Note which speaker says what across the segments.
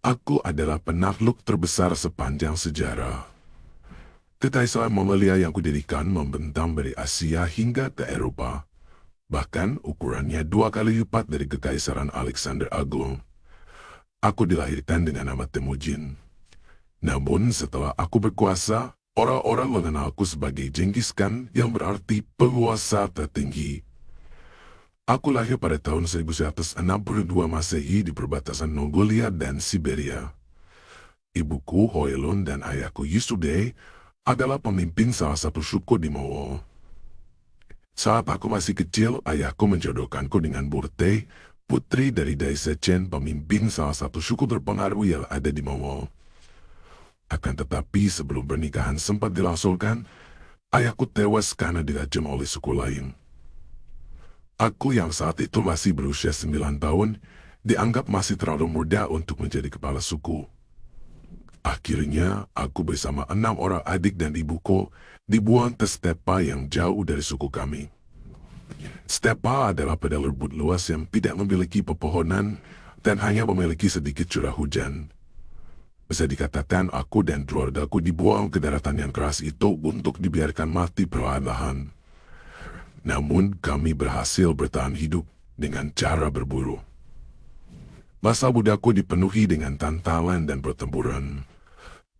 Speaker 1: Aku adalah penakluk terbesar sepanjang sejarah. Kekaisaran Mongolia yang kudirikan membentang dari Asia hingga ke Eropa. Bahkan ukurannya 2 kali lipat dari Kekaisaran Alexander Agung. Aku dilahirkan dengan nama Temujin. Namun setelah aku berkuasa, orang-orang mengenalku sebagai Genghis Khan yang berarti penguasa tertinggi. Aku lahir pada tahun 1162 Masehi di perbatasan Mongolia dan Siberia. Ibuku Hoelun dan ayahku Yisude adalah pemimpin salah satu suku di Mongol. Saat aku masih kecil, ayahku menjodohkanku dengan Burte, putri dari Dai Sechen, pemimpin salah satu suku terpengaruh yang ada di Mongol. Akan tetapi sebelum pernikahan sempat dilangsungkan, ayahku tewas karena diracun oleh suku lain. Aku yang saat itu masih berusia 9 tahun, dianggap masih terlalu muda untuk menjadi kepala suku. Akhirnya, aku bersama 6 orang adik dan ibuku dibuang ke stepa yang jauh dari suku kami. Stepa adalah padang rumput luas yang tidak memiliki pepohonan dan hanya memiliki sedikit curah hujan. Bisa dikatakan aku dan keluargaku dibuang ke daratan yang keras itu untuk dibiarkan mati perlahan-lahan. Namun kami berhasil bertahan hidup dengan cara berburu. Masa mudaku dipenuhi dengan tantangan dan pertempuran.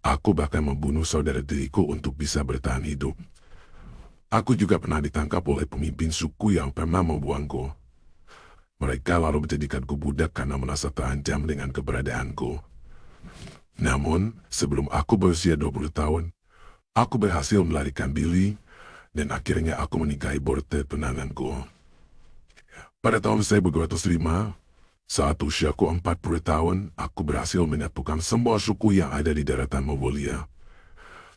Speaker 1: Aku bahkan membunuh saudara diriku untuk bisa bertahan hidup. Aku juga pernah ditangkap oleh pemimpin suku yang pernah membuangku. Mereka lalu menjadikanku budak karena merasa terancam dengan keberadaanku. Namun, sebelum aku berusia 20 tahun, aku berhasil melarikan diri, dan akhirnya aku menikahi Borte tunanganku. Pada tahun 1205, saat usiaku 40 tahun, aku berhasil menyatukan semua suku yang ada di daratan Mongolia.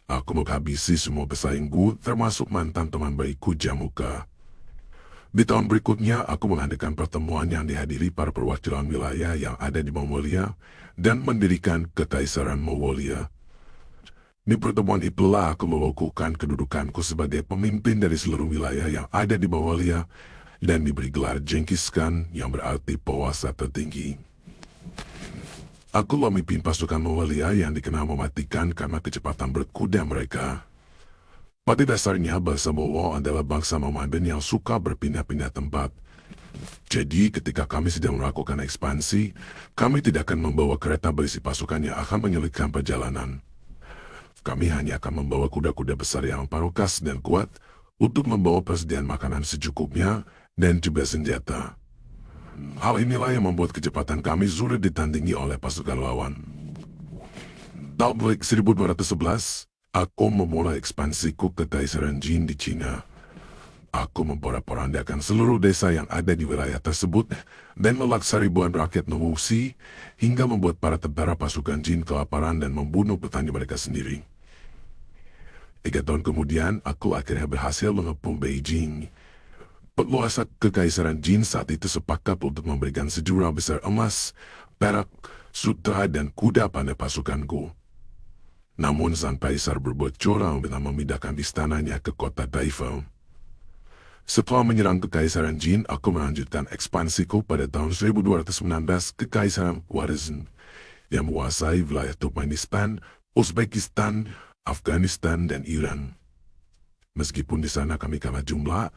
Speaker 1: Aku menghabisi semua pesaingku, termasuk mantan teman baikku Jamuka. Di tahun berikutnya, aku mengadakan pertemuan yang dihadiri para perwakilan wilayah yang ada di Mongolia dan mendirikan Kekaisaran Mongolia. Di pertemuan itulah aku mengukuhkan kedudukanku sebagai pemimpin dari seluruh wilayah yang ada di Mongolia dan diberi gelar Genghis Khan yang berarti penguasa tertinggi. Aku memimpin pasukan Mongolia yang dikenal mematikan karena kecepatan berkuda mereka. Pada dasarnya, bangsa Mongol adalah bangsa nomaden yang suka berpindah-pindah tempat. Jadi, ketika kami sedang melakukan ekspansi, kami tidak akan membawa kereta berisi pasukan yang akan menyulitkan perjalanan. Kami hanya akan membawa kuda-kuda besar yang pangkas dan kuat untuk membawa persediaan makanan secukupnya dan juga senjata. Hal inilah yang membuat kecepatan kami sulit ditandingi oleh pasukan lawan. Tahun 1211, aku memulai ekspansiku ke Kekaisaran Jin di Cina. Aku memporak-porandakan seluruh desa yang ada di wilayah tersebut dan melaksa ribuan rakyat mengungsi hingga membuat para tentara pasukan Jin kelaparan dan membunuh petani mereka sendiri. 3 tahun kemudian, aku akhirnya berhasil mengepung Beijing. Penguasa Kekaisaran Jin saat itu sepakat untuk memberikan sejumlah besar emas, perak, sutra, dan kuda pada pasukanku. Namun sang kaisar berbuat curang dengan memindahkan istananya ke kota Daifeng. Setelah menyerang Kekaisaran Jin, aku melanjutkan ekspansiku pada tahun 1219 ke Kekaisaran Khwarezm yang menguasai wilayah Turkmenistan, Uzbekistan, Afghanistan, dan Iran. Meskipun di sana kami kalah jumlah,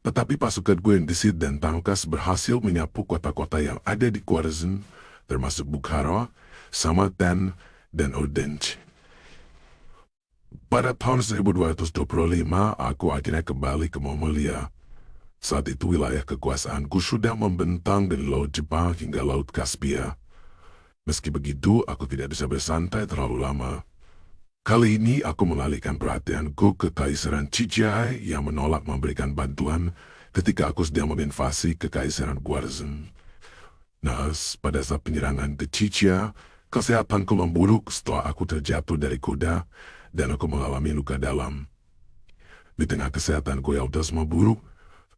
Speaker 1: tetapi pasukan Genghis dan Tangkas berhasil menyapu kota-kota yang ada di Khwarezm, termasuk Bukhara, Samarkand, dan Urgench. Pada tahun 1225, aku akhirnya kembali ke Mongolia. Saat itu wilayah kekuasaanku sudah membentang dari Laut Jepang hingga Laut Kaspia. Meski begitu, aku tidak bisa bersantai terlalu lama. Kali ini aku mengalihkan perhatianku ke Kekaisaran Qijiai yang menolak memberikan bantuan ketika aku sedang menginvasi Kekaisaran Khwarezm. Naas, pada saat penyerangan ke Qijiai, kesehatanku memburuk setelah aku terjatuh dari kuda dan aku mengalami luka dalam. Di tengah kesehatanku yang terus memburuk,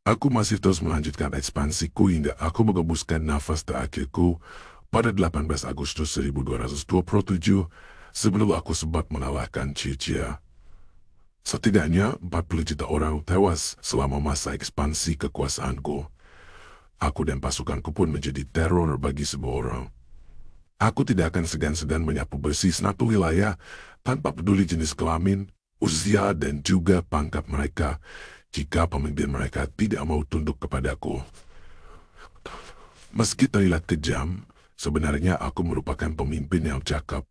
Speaker 1: aku masih terus melanjutkan ekspansiku hingga aku mengembuskan nafas terakhirku pada 18 Agustus 1227 sebelum aku sempat mengalahkan Qijiai. Setidaknya 40 juta orang tewas selama masa ekspansi kekuasaanku. Aku dan pasukanku pun menjadi teror bagi semua orang. Aku tidak akan segan-segan menyapu bersih satu wilayah tanpa peduli jenis kelamin, usia, dan juga pangkat mereka jika pemimpin mereka tidak mau tunduk kepadaku. Meski terlihat kejam, sebenarnya aku merupakan pemimpin yang cakap.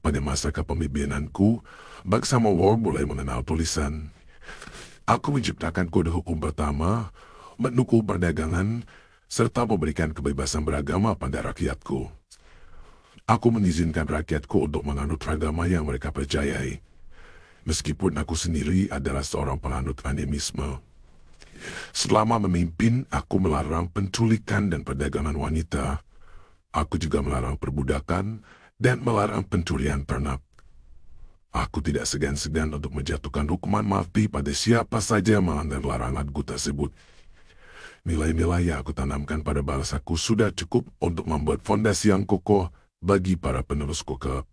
Speaker 1: Pada masa kepemimpinanku, bangsa Mongol mulai mengenal tulisan. Aku menciptakan kode hukum pertama, mendukung perdagangan, serta memberikan kebebasan beragama pada rakyatku. Aku mengizinkan rakyatku untuk menganut agama yang mereka percayai. Meskipun aku sendiri adalah seorang penganut animisme. Selama memimpin, aku melarang penculikan dan perdagangan wanita. Aku juga melarang perbudakan dan melarang pencurian ternak. Aku tidak segan-segan untuk menjatuhkan hukuman mati pada siapa saja yang melanggar laranganku tersebut. Nilai-nilai yang aku tanamkan pada bangsaku sudah cukup untuk membuat fondasi yang kokoh bagi para penerusku kelak.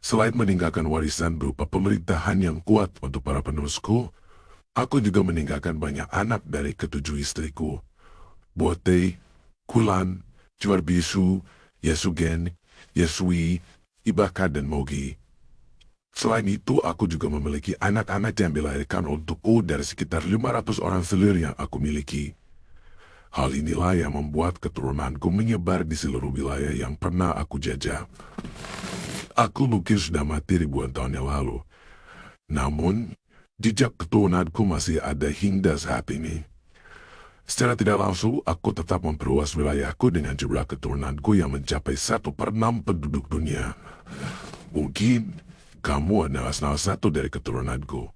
Speaker 1: Selain meninggalkan warisan berupa pemerintahan yang kuat untuk para penerusku, aku juga meninggalkan banyak anak dari ketujuh istriku. Bote, Kulan, Juarbisu, Yasugen, Yasui, Ibaka, dan Mogi. Selain itu, aku juga memiliki anak-anak yang dilahirkan untukku dari sekitar 500 orang selir yang aku miliki. Hal inilah yang membuat keturunanku menyebar di seluruh wilayah yang pernah aku jajah. Aku mungkin sudah mati ribuan tahun yang lalu. Namun, jejak keturunanku masih ada hingga saat ini. Secara tidak langsung, aku tetap memperluas wilayahku dengan jumlah keturunanku yang mencapai 1/6 penduduk dunia. Mungkin, kamu adalah salah satu dari keturunanku.